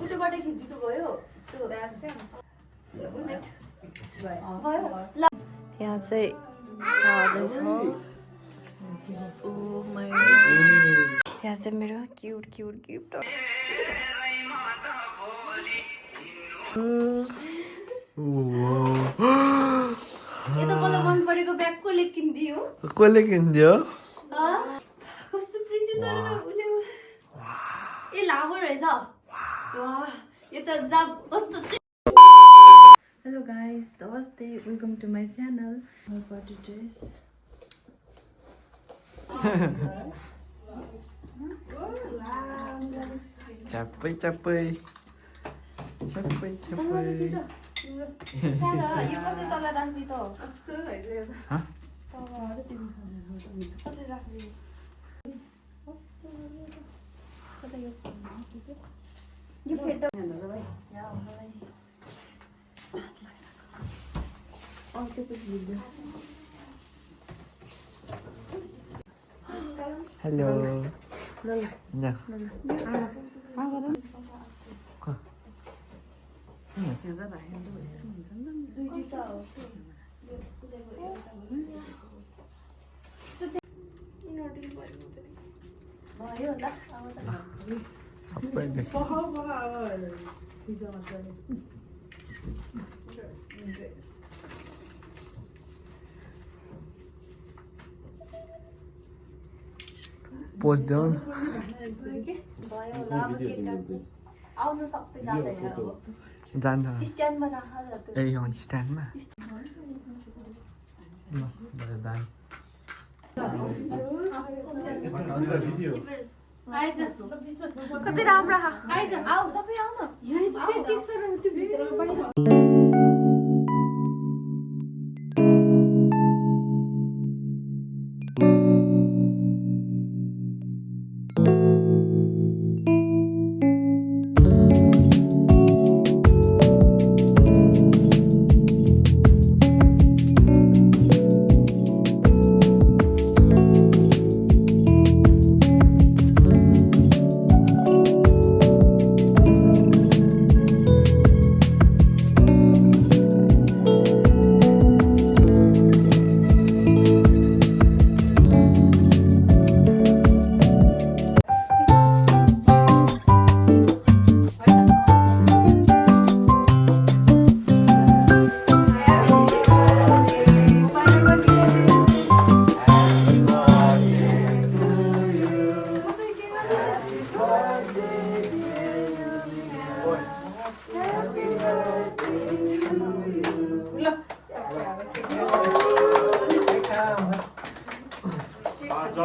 उतोबाट खिच्छु त भयो यहाँ चाहिँ खाँदैछ यहाँ चाहिँ मेरो क्युट क्युट गिफ्ट यो त मलाई मन परेको ब्याग कसले किनिदियो कस्तो प्रिटी तर ए लामो रहेछ वाह यो त जा कस्तो हेलो गाइस नमस्ते welcome to my channel my party dress Capai. सारा यो कसले तल राख्दी त Hah? कसले राख्दी यो फेरि त Hello. Ya. भयो ल Sampai deh. Post down. भयो ल अब के काट्नु आउनु सबै जाँदैन अब जान्छ स्ट्यान्डमा राख ल ए यहाँ स्ट्यान्डमा ल भयो दाइ कति राम्रो आइज आऊ सबै आऊ न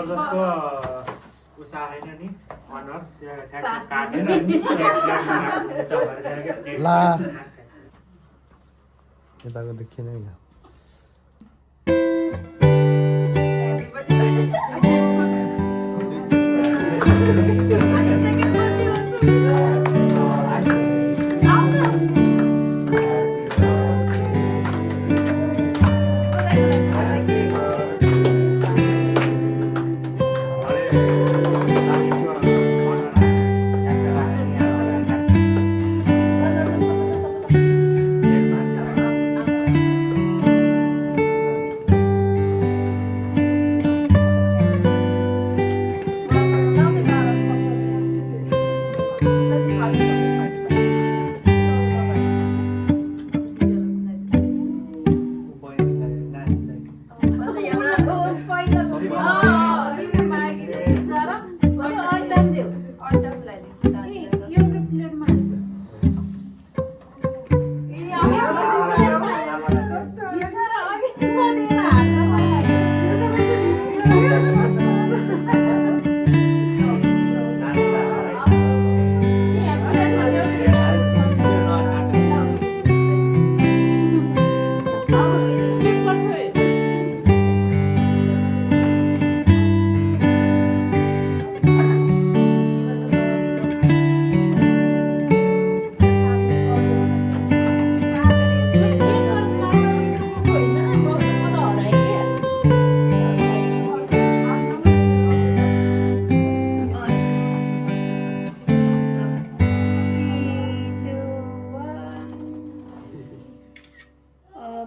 जसको उसा हैन नि अनर ठ्याक्क काटेर नि ला यताको देखिएन यहाँ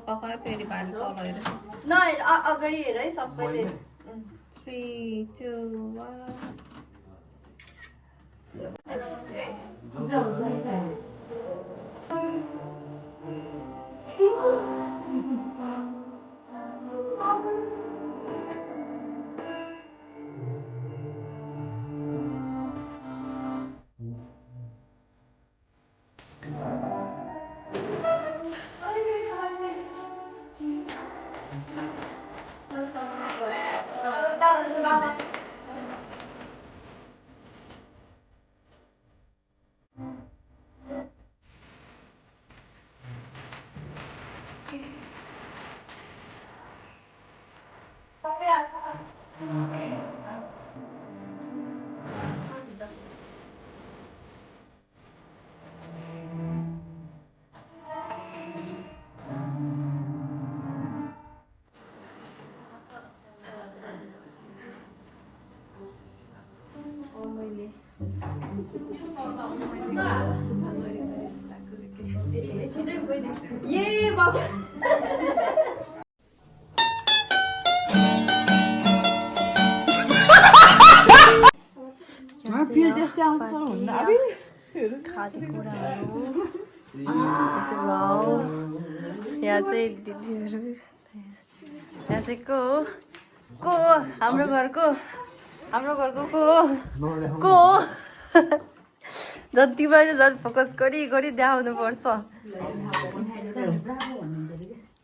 खै फेरि भानु तल हेर नहेर अगाडि हेर है सबैले 3 2 ये बाबा खानेकुराहरू यहाँ चाहिँ दिदीहरू यहाँ चाहिँ को हो हाम्रो घरको को हो जति भयो जति फोकस गरी देखाउनु पर्छ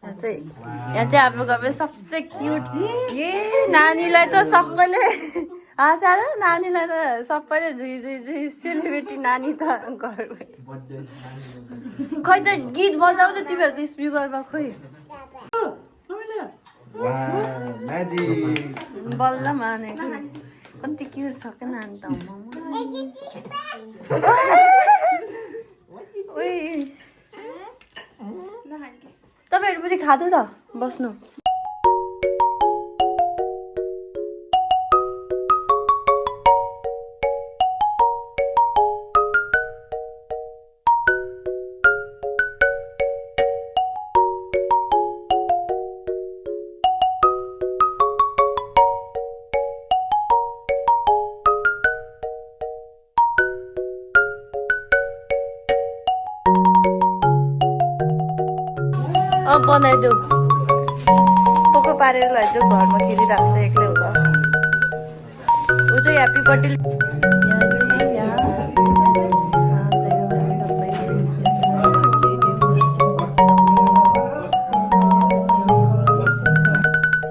यहाँ चाहिँ हाम्रो घरमा सबसे क्युट ए नानीलाई त सबैले हाँसा र नानीलाई त सबैले झुई सेलिब्रेटी नानी त खै त गीत बजाऊ त तिमीहरूको स्पिकरमा खोइ बल्ल मानेको कति क्युट छ क्या नानी त तपाईँहरू पनि खाँदो त बस्नु बनाइदेऊ पोको पारेर लैदेऊ घरमा खेलिरहेको छ एक्लै हुँदा ऊ चाहिँ ह्याप्पी बर्थडे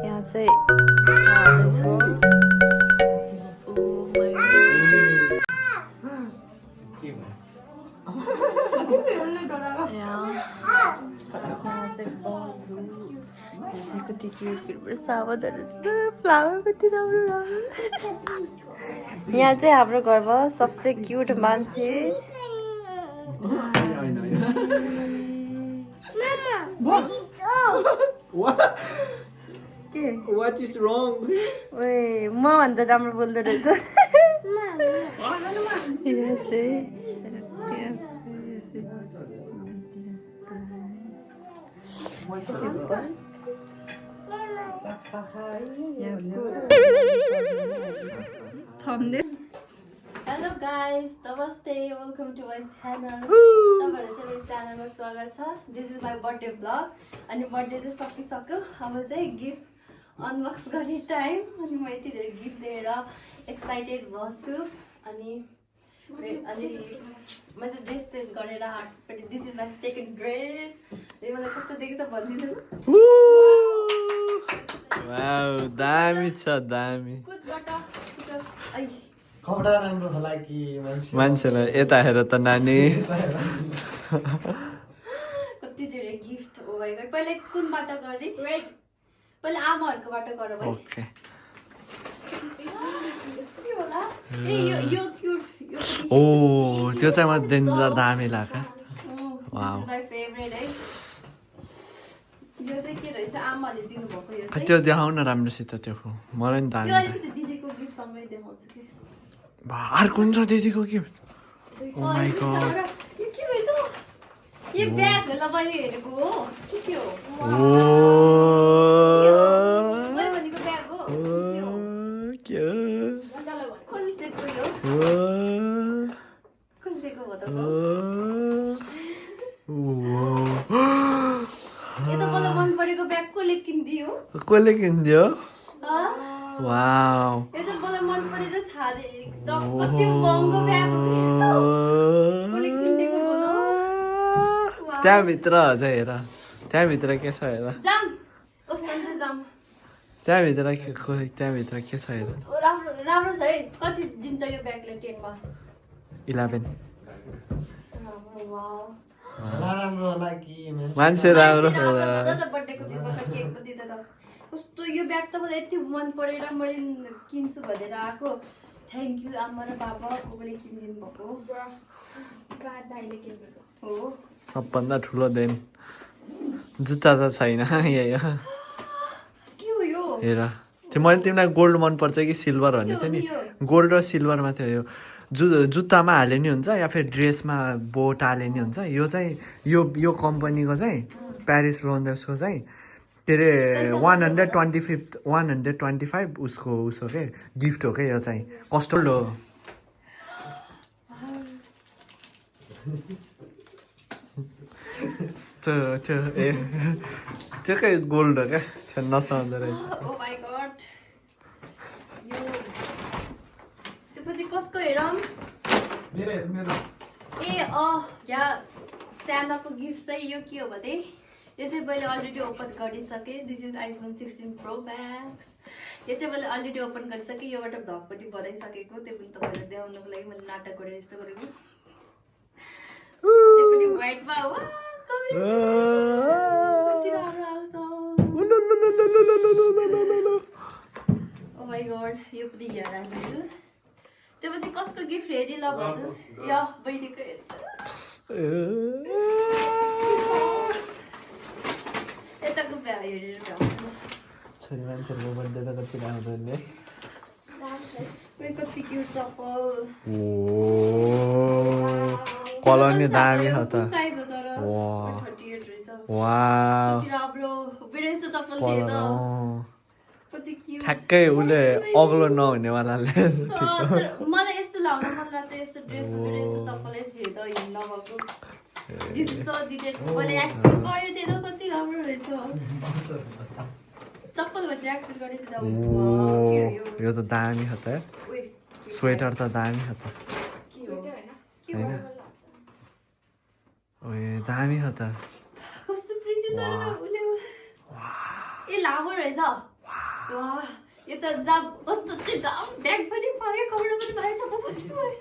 यहाँ चाहिँ कति क्युट सावधान फ्लावर कति राम्रो यहाँ चाहिँ हाम्रो घरमा सबसे क्युट मान्छे What is wrong? ओए म भन्दा राम्रो बोल्दो रहेछ यहाँ चाहिँ हेलो गाइस नमस्ते वेलकम टु माई च्यानल तपाईँहरू चाहिँ मेरो च्यानलमा स्वागत छ this is my birthday vlog अनि बर्थडे चाहिँ सकिसक्यो अब चाहिँ गिफ्ट अनबक्स गर्ने टाइम अनि म यति धेरै गिफ्ट लिएर एक्साइटेड भएछु अनि म चाहिँ ड्रेस चेन्ज गरेर आँट this is my second dress मलाई कस्तो देखेछ भनिदिनु वाउ दामी छ दामी कपडा राम्रो होला कि मान्छेलाई यता हेर त नानी कति धेरै गिफ्ट ओ माय गॉड पहिले कुनबाट गर्ने रेड पहिले आमाहरुकोबाट गर भाइ ओके के होला ए यो क्यूट ओ त्यो चाहिँ म डेन्जर दामी लाग्यो वाउ माय फेभरेट है यो चाहिँ के रहेछ आमाले दिनु भएको यो त्यो देखाउन राम्रोसित त्यो मलाई नि दामी यो अहिले दिदीको गिफ्ट सँगै देखाउँछु के अर्को हुन्छ दिदीको गिफ्ट ओ माय गॉड यो के रहेछ यो ब्याग होला मैले हेरेको हो के हो मैले भनेको ब्याग हो के हो खोलिदिएको यो खोलिदिएको हो त यो त मलाई मन परेको ब्याग कसले किनिदियो कसले किनिदियो हँ? वाउ यो त मलाई मन परेर छाडे एकदम कति महँगो ब्याग हो कि यो त। कसले किनिदिएको बोलो त्यहाँभित्र चाहिँ हेर त्यहाँभित्र के छ हेर जाम कस्तो हुन्छ जाम त्यहाँभित्र त्यहाँभित्र के छ हेर राम्रो राम्रो छ है कति दिन्छ यो ब्यागले 10 मा 11 वाउ राम्रो होला कि मान्छे राम्रो होला बर्थडेको दिनमा त केक पनि दिँदा त कस्तो यो ब्याग त मलाई यति मन परेर मैले किन्छु भनेर आएको थ्याङ्क यू आमा र बाबा कोले किनिदिनु भएको हो सबभन्दा ठुलो देन जुत्ता त छैन यही हो के हो यो हेर त्यो मैले तिमीलाई गोल्ड मनपर्छ कि सिल्भर भनेको थिएँ नि गोल्ड र सिल्भरमा थियो यो जुत्तामा हाले नि हुन्छ या फिर ड्रेसमा बोट हाले नि हुन्छ यो चाहिँ यो कम्पनीको चाहिँ प्यारिस लोन्डर्सको चाहिँ के अरे 125 उसको के गिफ्ट हो क्या यो चाहिँ कस्टर्ड हो त्यो कहाँ गोल्ड हो क्या त्यो नसम्झँदो रहेछ ओ माय गॉड यो त्यसपछि कसको हेरौँ मेरो ए यहाँ सानाको गिफ्ट चाहिँ यो के हो भने यो चाहिँ मैले अलरेडी ओपन गरिसकेँ this is iPhone 16 pro Max यो चाहिँ मैले अलरेडी ओपन गरिसकेँ योबाट भ्लग पनि बनाइसकेको त्यो पनि तपाईँलाई देखाउनुको लागि मैले नाटक गरेर यस्तो गरेको त्यो पनि व्हाइटमा हो कति राम्रो आउँछ ओ माय गॉड यो पनि यहाँ राखिदिनु त्यसपछि कसको गिफ्ट हेरी ल भन्नुहोस् यो बहिनीको हेर्छ यताको भ्या हेरेर भ्याउँछ छोरी मान्छेहरूको बर्थडे त कति राम्रो नि कति क्युट चप्पल कलर नि दामी छ त साइज हो तर वाह 38 रहेछ वाउ कति राम्रो मेरो यस्तो चप्पल थिएन कति क्युट ठ्याक्कै उसले अग्लो नहुनेवालाले मलाई यस्तो लाउन मन लाग्छ यस्तो ड्रेस मेरो यस्तो चप्पलै थिएन हिँड्न भएको दिसो डिटेल मैले एक्सपेक्ट गरेको थिएन कति राम्रो रहेछ चप्पल भनेर एक्सपेक्ट गरेको थिएन यो त दामी छ त स्वेटर त दामी छ त होइन ओए दामी छ त कस्तो प्रिटी तर उसले ए लामो रहेछ वाह यो त जाम कस्तो चाहिँ जाम ब्याग पनि पायो कपडा पनि पायो चप्पल पनि पायो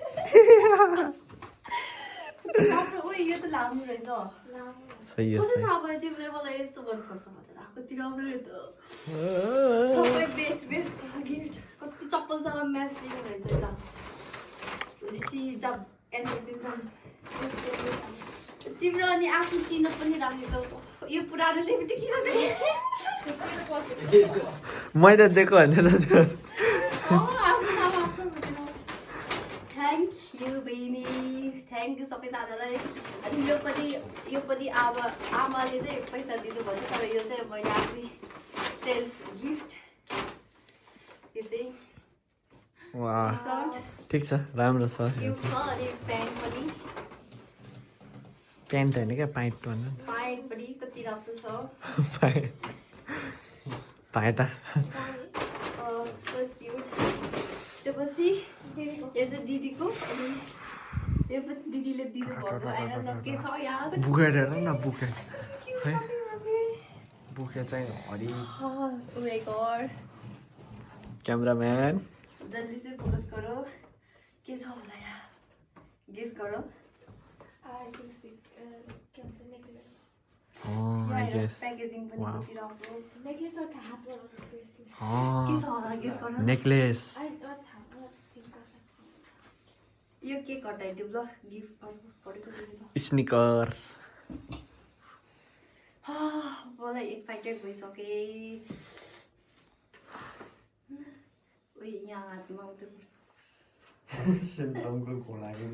राम्रो ओ यो त लामो रहेछ सही हो कस्तो सही थाहा भयो तिमीले मलाई यस्तो मनपर्छ भनेर कति राम्रो रहेछ सबै बेस्ट गिफ्ट कति चप्पलसँग म्याचिङ रहेछ त भनेपछि जाम एन्ड तिम्रो अनि आफ्नो चिनो पनि राखेछौ यो पुरानो लेबिटी किन मैले दिएको भन्दैन त्यो थ्याङ्क यू बहिनी थ्याङ्क यू सबैजनालाई अनि यो पनि आमाले चाहिँ पैसा दिनु भन्यो तर यो चाहिँ मैले आफै सेल्फ गिफ्ट यो चाहिँ वाह सर्ट ठिक छ राम्रो छ यो छ अनि प्यान्ट पनि प्यान्ट होइन क्या पाइट भन्नु प्यान्ट पनि कति राम्रो छ पाइटा सो क्युट त्यसपछि यो चाहिँ दिदीको अनि यो पनि दिदीले दिनु भएको आएर न के छ यहाँ बुकेट हेर न बुकेट खै बुकेट चाहिँ Hari Oh my god. Cameraman जल्दी से फोकस करो के छ होला यहाँ गेस करो आई गेस प्याकेजिङ पनि Wow. कति राम्रो नेकलेस और हात वाला ब्रेसलेट के छ होला गेस गर्नु नेकलेस यो के कटाइदिउँ ल गिफ्ट पर्पस गरेको दिनु स्निकर मलाई एक्साइटेड भइसके उयो यहाँ हातमा आउँथ्यो सेन्टमको घोडाको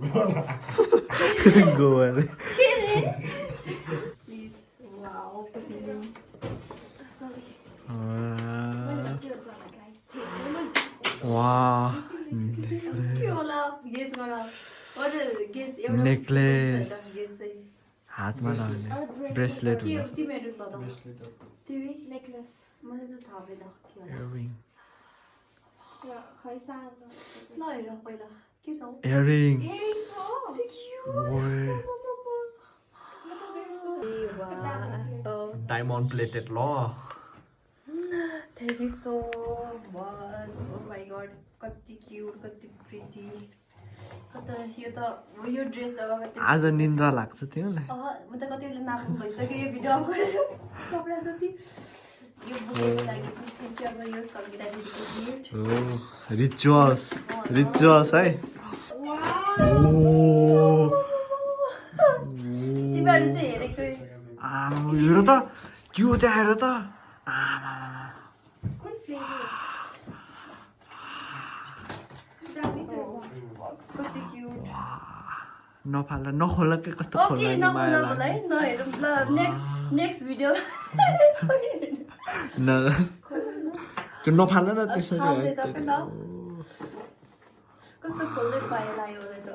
गोबर के रे Please. Wow. Opening. Sorry. Uh, के हुन्छ होला गाई wow. के होला गेस गर गेस एउटा Necklace. गेस चाहिँ हातमा लगाउने ब्रेसलेट के हुन्छ तिमीहरू भन तिमी नेकलेस मलाई चाहिँ थाहा भएन के होला इयरिङ र खै सानो ल हेर पहिला के छ इयरिङ इयरिङ हो ओए डायमन्ड प्लेटेड ल thank you so much oh my god कति क्युट कति प्रिटी कता यो त यो ड्रेस कति आज निन्द्रा लाग्छ तिमीलाई म त कति बेला नाप्नु भइसक्यो यो भिडियो अफ गरेर कपडा जति यो बुकको लागि थ्याङ्क यू अब यो सङ्गीता दिदीको गिफ्ट रिचुअल्स है तिमीहरू चाहिँ हेरेको आमा हेर त त्यो देखाएर त आमा कुन फ्लेभर दामी बक्स कति क्युट नफाल नखोला के कस्तो ओके खोल्ला नि माया नखोला लाग्यो। है नहेरौँ ल नेक्स्ट भिडियो न त्यो नफाल न त्यसरी फाल्दै है तपाईँ ल कस्तो खोल्दै पाए लाग्यो मलाई त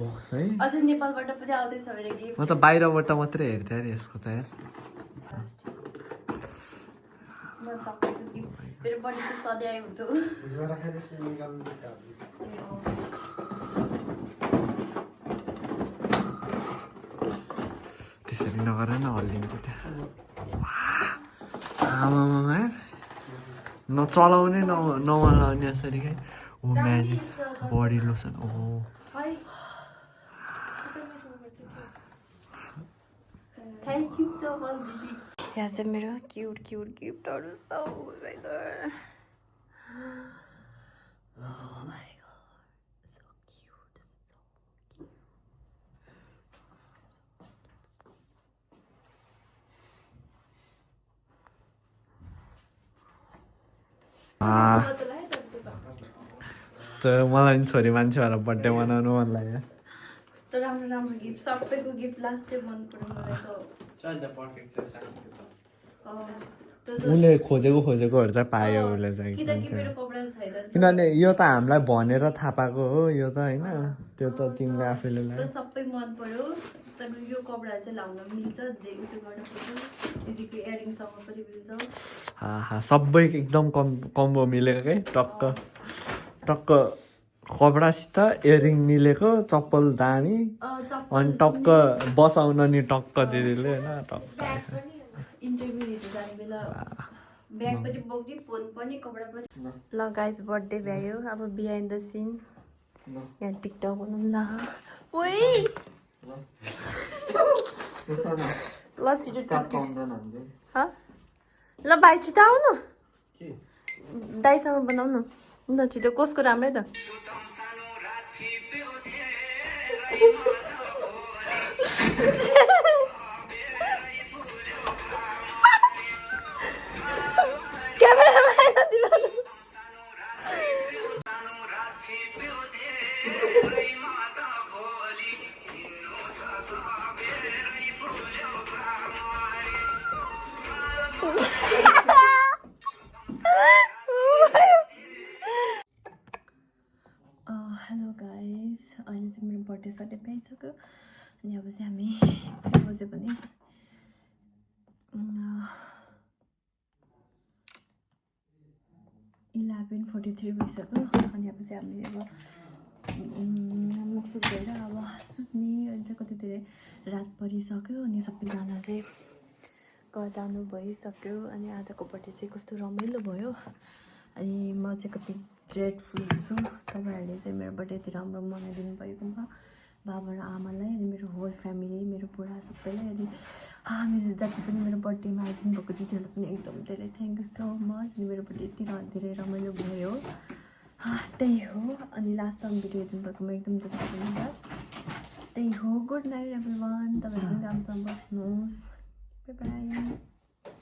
बक्स है अझै नेपालबाट पनि आउँदैछ भने गिफ्ट म त बाहिरबाट मात्रै हेर्थेँ अरे यसको त यार म सबैको गिफ्ट मेरो बर्थडे त सधैँ हुन्थ्यो राखेर चाहिँ निकाल्नु पर्छ। त्यसरी नगर न हल्लिन्छ त्यहाँ आमामा यार नचलाउने नमलाउने यसरी क्या ओ म्याजिक बडी लोसन ओ है थ्याङ्क यू सो मच दिदी यहाँ चाहिँ मेरो क्युट क्युट गिफ्टहरू छ यस्तो मलाई पनि छोरी मान्छे भएर बर्थडे मनाउनु मन लाग्यो कस्तो राम्रो राम्रो गिफ्ट सबैको गिफ्ट लास्टै मन पर्यो मलाई त उसले खोजेकोहरू चाहिँ पायो उसले चाहिँ किनकि मेरो कपडा छैन किनभने यो त हामीलाई भनेर थाहा पाएको हो यो त होइन त्यो त तिमीले आफैले तर ल्यायो सबै मन पर्यो तर यो कपडा चाहिँ लाउन मिल्छ त्यो गर्न पर्छ दिदीको इयरिङसँग पनि मिल्छ हा सबै एकदम कम्बो मिलेको है टक्क टक्क कपडासित इयरिङ मिलेको चप्पल दामी अनि टक्क बसाउन नि टक्क दिदीले होइन टक्क इन्टरभ्यूहरू जाने बेला ब्याग पनि बोक्ने फोन पनि कपडा पनि ल गाइज बर्थडे भ्यायो अब बिहाइन्ड द सिन यहाँ टिकटक बनाउँ ल ओइ ल छिटो टिकटक ल भाइ छिटो आउनु दाइसँग बनाउनु ल छिटो कसको राम्रै त हेलो गाइस अहिले चाहिँ मेरो बर्थडे सड्डै भइसक्यो अनि अब चाहिँ हामी कति बज्यो भने 11:43 भइसक्यो अनि अब चाहिँ हामी अब मुखसुख भएर अब सुत्ने अहिले चाहिँ कति धेरै रात परिसक्यो अनि सबैजना चाहिँ घर जानु भइसक्यो अनि आजको बर्थडे चाहिँ कस्तो रमाइलो भयो अनि म चाहिँ कति ग्रेटफुल छु तपाईँहरूले चाहिँ मेरो बर्थडे यति राम्रो मनाइदिनु भएकोमा बाबा र आमालाई अनि मेरो होल फ्यामिली मेरो बुढा सबैलाई अनि मेरो जति पनि मेरो बर्थडेमा आइदिनु भएको दिदीहरूलाई पनि एकदम धेरै थ्याङ्क यू सो मच अनि मेरो बर्थडे यति धेरै रमाइलो भयो त्यही हो अनि लास्टसम्म भिडियो हेरिदिनु भएकोमा एकदम धेरै धन्यवाद त्यही हो गुड नाइट एभ्रिवान तपाईँहरू पनि राम्रोसँग बस्नुहोस् बाई बाई